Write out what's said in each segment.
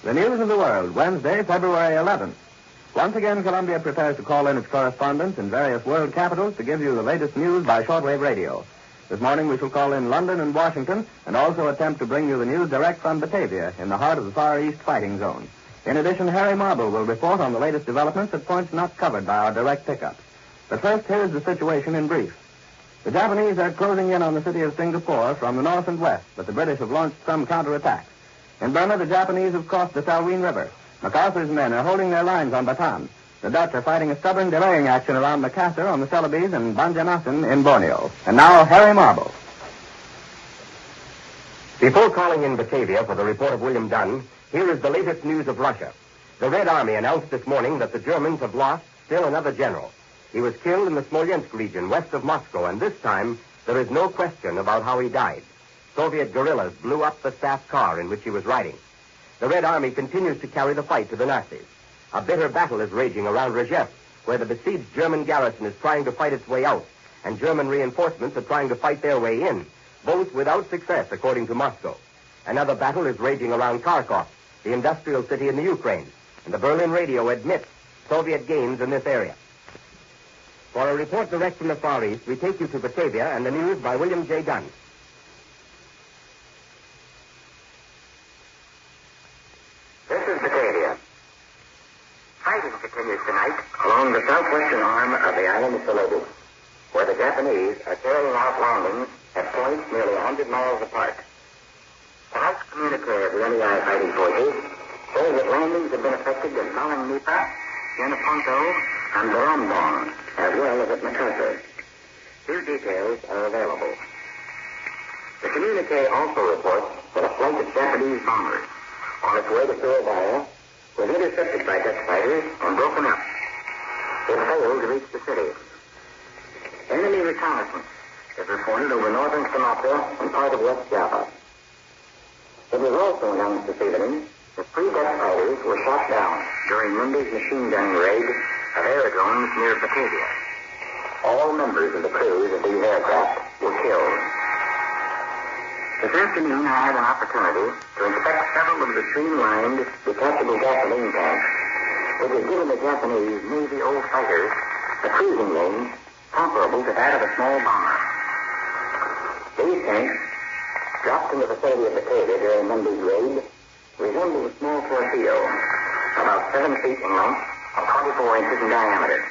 The news of the world, Wednesday, February 11th. Once again, Columbia prepares to call in its correspondents in various world capitals to give you the latest news by shortwave radio. This morning we shall call in London and Washington and also attempt to bring you the news direct from Batavia, in the heart of the Far East fighting zone. In addition, Harry Marble will report on the latest developments at points not covered by our direct pickups. But first, here's the situation in brief. The Japanese are closing in on the city of Singapore from the north and west, but the British have launched some counterattacks. In Burma, the Japanese have crossed the Salween River. MacArthur's men are holding their lines on Bataan. The Dutch are fighting a stubborn delaying action around Makassar on the Celebes and Banjarmasin in Borneo. And now, Harry Marble. Before calling in Batavia for the report of William Dunn, here is the latest news of Russia. The Red Army announced this morning that the Germans have lost still another general. He was killed in the Smolensk region west of Moscow, and this time there is no question about how he died. Soviet guerrillas blew up the staff car in which he was riding. The Red Army continues to carry the fight to the Nazis. A bitter battle is raging around Rzhev, where the besieged German garrison is trying to fight its way out, and German reinforcements are trying to fight their way in, both without success, according to Moscow. Another battle is raging around Kharkov, the industrial city in the Ukraine, and the Berlin radio admits Soviet gains in this area. For a report direct from the Far East, we take you to Batavia and the news by William J. Dunn. Fighting continues tonight along the southwestern arm of the island of Celebes, where the Japanese are carrying out landings at points nearly 100 miles apart. Tonight's communique of the NEI fighting forces shows that landings have been effected at Malang Nipa, Yenaponto, and Barambong, as well as at Makassar. Few details are available. The communique also reports that a flight of Japanese bombers on its way to Surabaya was intercepted by Dutch fighters and broken up. It failed to reach the city. Enemy reconnaissance is reported over northern Sumatra and part of West Java. It was also announced this evening that 3 Dutch fighters were shot down during Monday's machine gun raid of aerodromes near Batavia. All members of the crews of these aircraft were killed. This afternoon, I had an opportunity to inspect several of the streamlined, detachable gasoline tanks, which has given the Japanese Navy old fighters a cruising range comparable to that of a small bomber. These tanks, dropped in the vicinity of Batavia during Monday's raid, resemble a small torpedo, about 7 feet in length and 24 inches in diameter.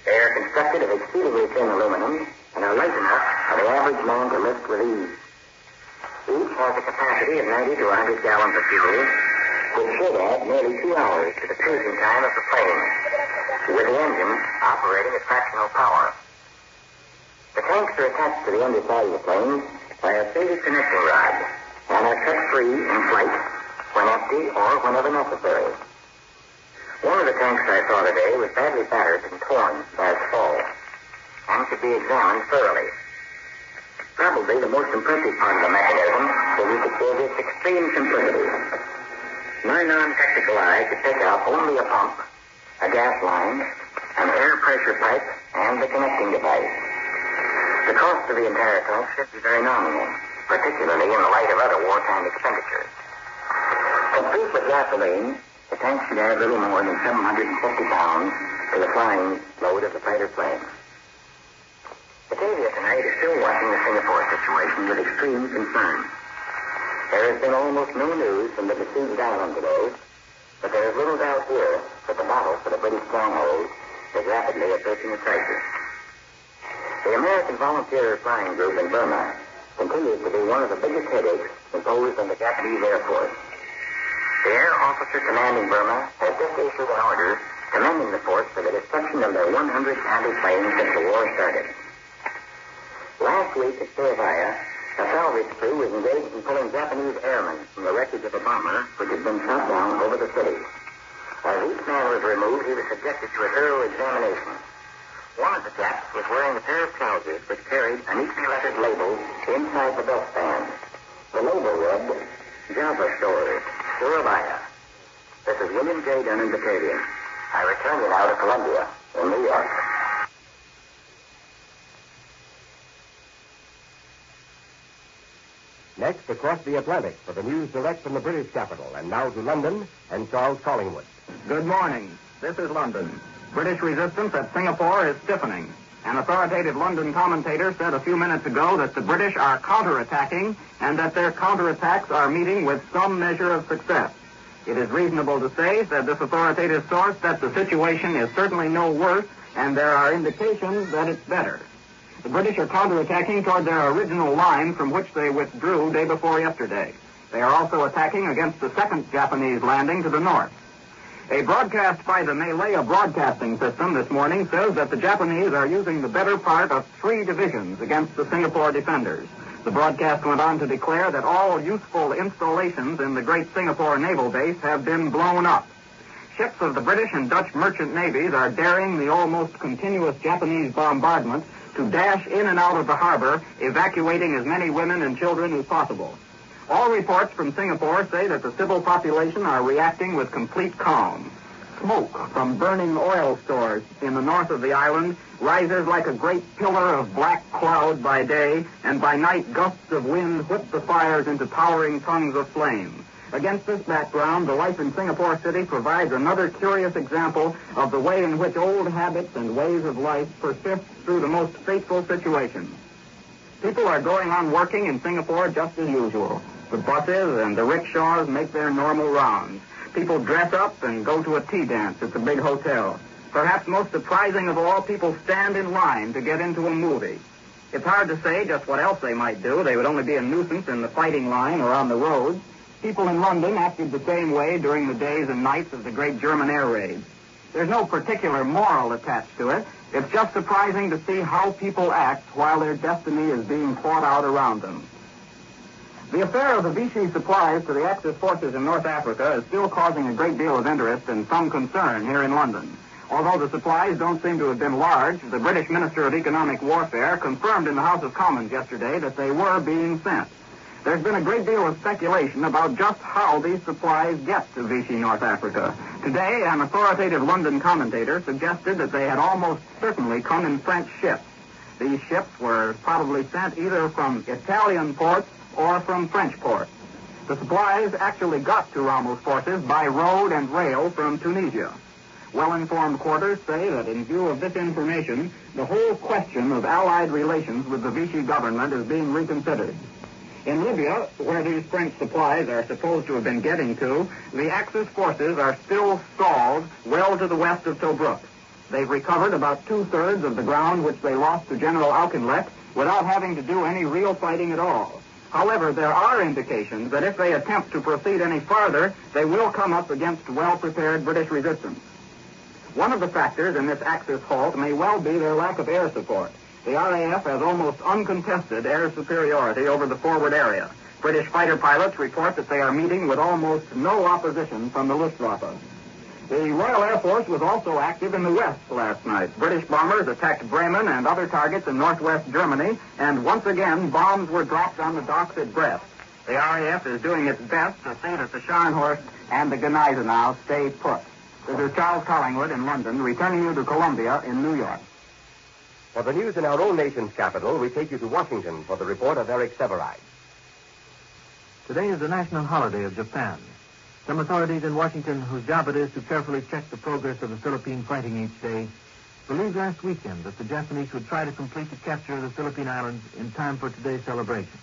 They are constructed of exceedingly thin aluminum and are light enough for the average man to lift with ease. Each has a capacity of 90 to 100 gallons of fuel, which should add nearly 2 hours to the cruising time of the plane, with the engine operating at fractional power. The tanks are attached to the underside of the plane by a single connecting rod and are cut free in flight when empty or whenever necessary. One of the tanks I saw today was badly battered and torn by its fall and should be examined thoroughly. Probably the most impressive part of the mechanism will be to show its extreme simplicity. My non-technical eye could pick out only a pump, a gas line, an air pressure pipe, and the connecting device. The cost of the entire tank should be very nominal, particularly in the light of other wartime expenditures. Complete with gasoline, the tank should add little more than 750 pounds to the flying load of the fighter plane. Batavia tonight is still watching the Singapore situation with extreme concern. There has been almost no news from the besieged island today, but there is little doubt here that the battle for the British stronghold is rapidly approaching a crisis. The American Volunteer Flying Group in Burma continues to be one of the biggest headaches imposed on the Japanese Air Force. The Air Officer commanding Burma has just issued an order commending the force for the destruction of their 100 anti-planes since the war started. Last week at Surabaya, a salvage crew was engaged in pulling Japanese airmen from the wreckage of a bomber which had been shot down over the city. As each man was removed, he was subjected to a thorough examination. One of the Japs was wearing a pair of trousers which carried a neatly lettered label inside the belt band. The label read, Java Stores, Surabaya. This is William J. Dunn in Batavia. I return you now to Columbia, in New York. Next, across the Atlantic for the news direct from the British capital. And now to London and Charles Collingwood. Good morning. This is London. British resistance at Singapore is stiffening. An authoritative London commentator said a few minutes ago that the British are counterattacking and that their counterattacks are meeting with some measure of success. It is reasonable to say, said this authoritative source, that the situation is certainly no worse and there are indications that it's better. The British are counterattacking toward their original line from which they withdrew day before yesterday. They are also attacking against the second Japanese landing to the north. A broadcast by the Malaya Broadcasting System this morning says that the Japanese are using the better part of 3 divisions against the Singapore defenders. The broadcast went on to declare that all useful installations in the great Singapore naval base have been blown up. Ships of the British and Dutch merchant navies are daring the almost continuous Japanese bombardment to dash in and out of the harbor, evacuating as many women and children as possible. All reports from Singapore say that the civil population are reacting with complete calm. Smoke from burning oil stores in the north of the island rises like a great pillar of black cloud by day, and by night gusts of wind whip the fires into towering tongues of flame. Against this background, the life in Singapore City provides another curious example of the way in which old habits and ways of life persist through the most fateful situations. People are going on working in Singapore just as usual. The buses and the rickshaws make their normal rounds. People dress up and go to a tea dance at the big hotel. Perhaps most surprising of all, people stand in line to get into a movie. It's hard to say just what else they might do. They would only be a nuisance in the fighting line or on the roads. People in London acted the same way during the days and nights of the great German air raids. There's no particular moral attached to it. It's just surprising to see how people act while their destiny is being fought out around them. The affair of the Vichy supplies to the Axis forces in North Africa is still causing a great deal of interest and some concern here in London. Although the supplies don't seem to have been large, the British Minister of Economic Warfare confirmed in the House of Commons yesterday that they were being sent. There's been a great deal of speculation about just how these supplies get to Vichy, North Africa. Today, an authoritative London commentator suggested that they had almost certainly come in French ships. These ships were probably sent either from Italian ports or from French ports. The supplies actually got to Rommel's forces by road and rail from Tunisia. Well-informed quarters say that in view of this information, the whole question of Allied relations with the Vichy government is being reconsidered. In Libya, where these French supplies are supposed to have been getting to, the Axis forces are still stalled well to the west of Tobruk. They've recovered about 2/3 of the ground which they lost to General Auchinleck without having to do any real fighting at all. However, there are indications that if they attempt to proceed any farther, they will come up against well-prepared British resistance. One of the factors in this Axis halt may well be their lack of air support. The RAF has almost uncontested air superiority over the forward area. British fighter pilots report that they are meeting with almost no opposition from the Luftwaffe. The Royal Air Force was also active in the west last night. British bombers attacked Bremen and other targets in northwest Germany, and once again, bombs were dropped on the docks at Brest. The RAF is doing its best to see that the Scharnhorst and the Gneisenau stay put. This is Charles Collingwood in London, returning you to Columbia in New York. For the news in our own nation's capital, we take you to Washington for the report of Eric Severide. Today is the national holiday of Japan. Some authorities in Washington, whose job it is to carefully check the progress of the Philippine fighting each day, believed last weekend that the Japanese would try to complete the capture of the Philippine Islands in time for today's celebration.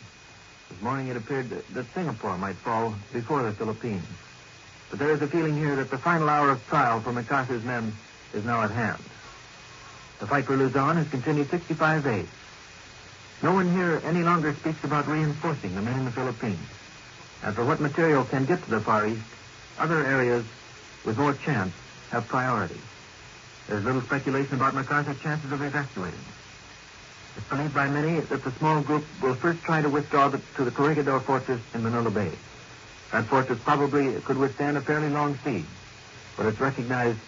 This morning it appeared that Singapore might fall before the Philippines. But there is a feeling here that the final hour of trial for MacArthur's men is now at hand. The fight for Luzon has continued 65 days. No one here any longer speaks about reinforcing the men in the Philippines. And for what material can get to the Far East, other areas with more chance have priority. There's little speculation about MacArthur's chances of evacuating. It's believed by many that the small group will first try to withdraw to the Corregidor Fortress in Manila Bay. That fortress probably could withstand a fairly long siege, but it's recognized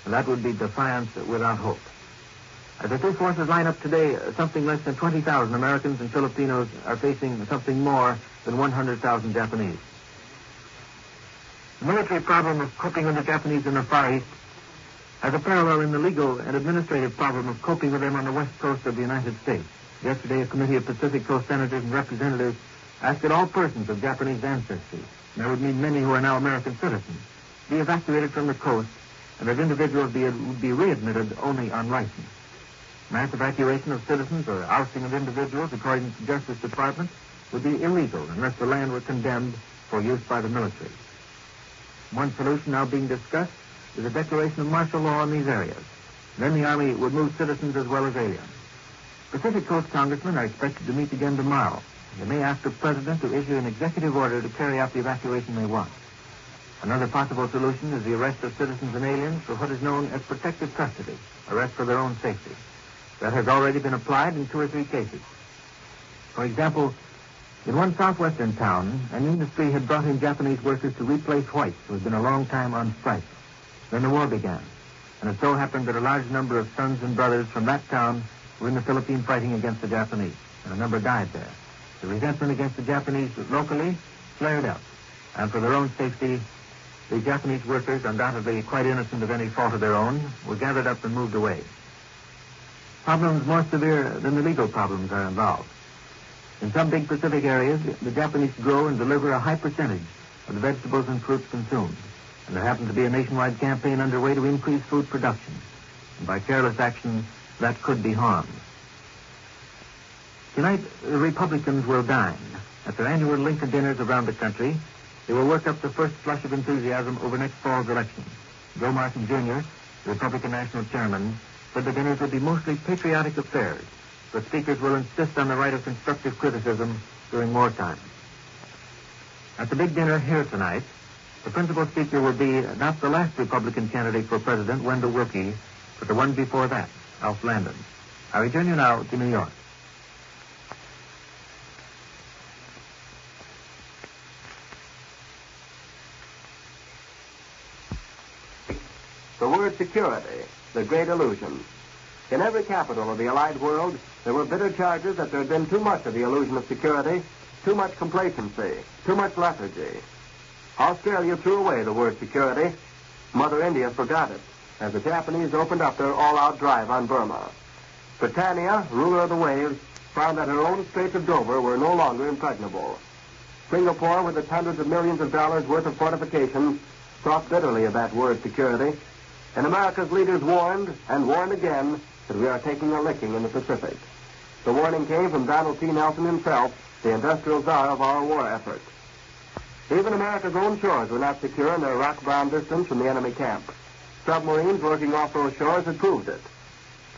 that would be defiance without hope. As the two forces line up today, something less than 20,000 Americans and Filipinos are facing something more than 100,000 Japanese. The military problem of coping with the Japanese in the Far East has a parallel in the legal and administrative problem of coping with them on the west coast of the United States. Yesterday, a committee of Pacific Coast senators and representatives ask that all persons of Japanese ancestry, and that would mean many who are now American citizens, be evacuated from the coast, and that individuals would be readmitted only on license. Mass evacuation of citizens or ousting of individuals, according to the Justice Department, would be illegal unless the land were condemned for use by the military. One solution now being discussed is a declaration of martial law in these areas. Then the Army would move citizens as well as aliens. Pacific Coast congressmen are expected to meet again tomorrow. They may ask the President to issue an executive order to carry out the evacuation they want. Another possible solution is the arrest of citizens and aliens for what is known as protective custody, arrest for their own safety. That has already been applied in 2 or 3 cases. For example, in one southwestern town, an industry had brought in Japanese workers to replace whites who had been a long time on strike. Then the war began, and it so happened that a large number of sons and brothers from that town were in the Philippines fighting against the Japanese, and a number died there. The resentment against the Japanese locally flared up, and for their own safety, the Japanese workers, undoubtedly quite innocent of any fault of their own, were gathered up and moved away. Problems more severe than the legal problems are involved. In some big Pacific areas, the Japanese grow and deliver a high percentage of the vegetables and fruits consumed. And there happens to be a nationwide campaign underway to increase food production. And by careless action, that could be harmed. Tonight, the Republicans will dine. At their annual Lincoln dinners around the country, they will work up the first flush of enthusiasm over next fall's election. Joe Martin, Jr., the Republican National Chairman, said the dinners will be mostly patriotic affairs, but speakers will insist on the right of constructive criticism during wartime. At the big dinner here tonight, the principal speaker will be not the last Republican candidate for president, Wendell Willkie, but the one before that, Alf Landon. I return you now to New York. The word security, the great illusion. In every capital of the Allied world, there were bitter charges that there had been too much of the illusion of security, too much complacency, too much lethargy. Australia threw away the word security. Mother India forgot it as the Japanese opened up their all-out drive on Burma. Britannia, ruler of the waves, found that her own Straits of Dover were no longer impregnable. Singapore, with its hundreds of millions of dollars worth of fortifications, thought bitterly of that word security. And America's leaders warned, and warned again, that we are taking a licking in the Pacific. The warning came from Donald T. Nelson himself, the industrial czar of our war effort. Even America's own shores were not secure in their rock-bound distance from the enemy camp. Submarines working off those shores had proved it.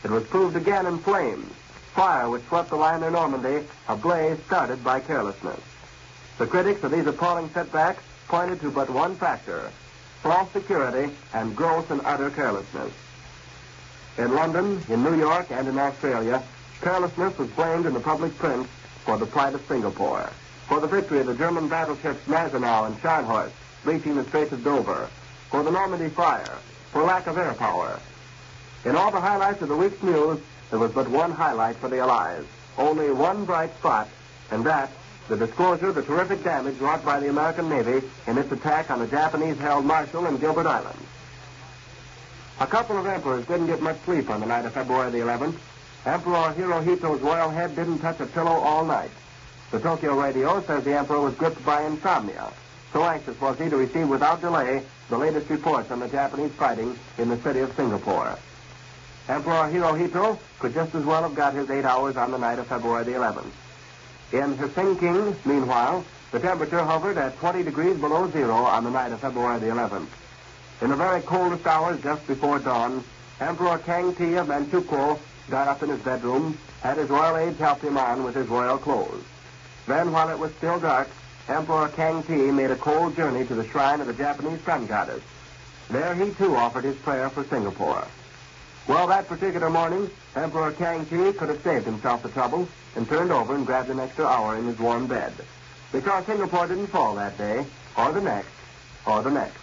It was proved again in flames, fire which swept the liner Normandy, a blaze started by carelessness. The critics of these appalling setbacks pointed to but one factor: false security and gross and utter carelessness. In London, in New York, and in Australia, carelessness was blamed in the public prints for the plight of Singapore, for the victory of the German battleships Gneisenau and Scharnhorst reaching the Straits of Dover, for the Normandy fire, for lack of air power. In all the highlights of the week's news, there was but one highlight for the Allies, only one bright spot, and that, the disclosure of the terrific damage wrought by the American Navy in its attack on the Japanese-held Marshall and Gilbert Islands. A couple of emperors didn't get much sleep on the night of February the 11th. Emperor Hirohito's royal head didn't touch a pillow all night. The Tokyo radio says the emperor was gripped by insomnia. So anxious was he to receive without delay the latest reports on the Japanese fighting in the city of Singapore. Emperor Hirohito could just as well have got his 8 hours on the night of February the 11th. In Helsinki, meanwhile, the temperature hovered at 20 degrees below zero on the night of February the 11th. In the very coldest hours just before dawn, Emperor Kangti of Manchukuo got up in his bedroom, had his royal aides help him on with his royal clothes. Then, while it was still dark, Emperor Kangti made a cold journey to the shrine of the Japanese sun goddess. There he, too, offered his prayer for Singapore. Well, that particular morning, Emperor Kangti could have saved himself the trouble and turned over and grabbed an extra hour in his warm bed. Because Singapore didn't fall that day, or the next, or the next.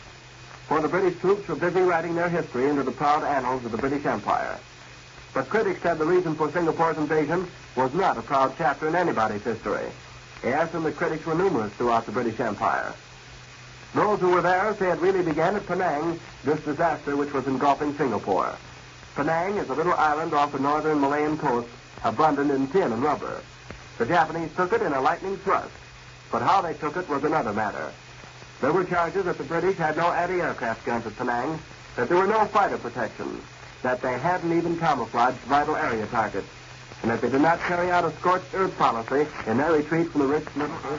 For the British troops were busy writing their history into the proud annals of the British Empire. But critics said the reason for Singapore's invasion was not a proud chapter in anybody's history. Yes, and the critics were numerous throughout the British Empire. Those who were there say it really began at Penang, this disaster which was engulfing Singapore. Penang is a little island off the northern Malayan coast, abundant in tin and rubber. The Japanese took it in a lightning thrust. But how they took it was another matter. There were charges that the British had no anti-aircraft guns at Penang, that there were no fighter protections, that they hadn't even camouflaged vital area targets, and that they did not carry out a scorched earth policy in their retreat from the rich little island,